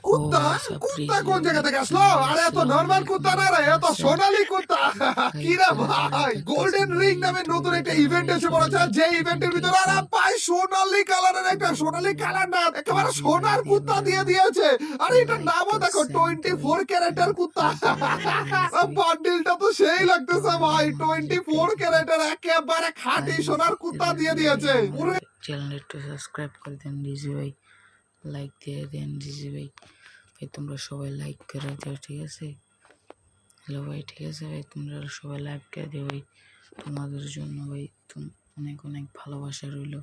কুত্তা কুত্তা কোন জায়গা থেকে আসলো? আরে এত নরমাল কুত্তা না রে, এত সোনালী কুত্তা। কি রে ভাই, গোল্ডেন রিং নামে নতুন একটা ইভেন্ট এসে পড়েছে, যে ইভেন্টের ভিতরে আরে ভাই সোনালী কালারের একটা, সোনালী কালার না একেবারে সোনার কুত্তা দিয়ে দিয়েছে। আরে এটার নামও দেখো 24 ক্যারেটের কুত্তা। বান্ডিলটা তো সেই লাগতেছে ভাই, 24 ক্যারেটের একেবারে খাঁটি সোনার কুত্তা দিয়ে দিয়েছে। চ্যানেল একটু সাবস্ক্রাইব করে দেন ডিজি ভাই, লাইক দিয়ে দেন ডিজি ভাই। ভাই তোমরা সবাই লাইক করে দাও, ঠিক আছে? হ্যালো ভাই, ঠিক আছে ভাই, তোমরা সবাই লাইক করে দিও ভাই। তোমাদের জন্য ভাই অনেক অনেক ভালোবাসা রইলো।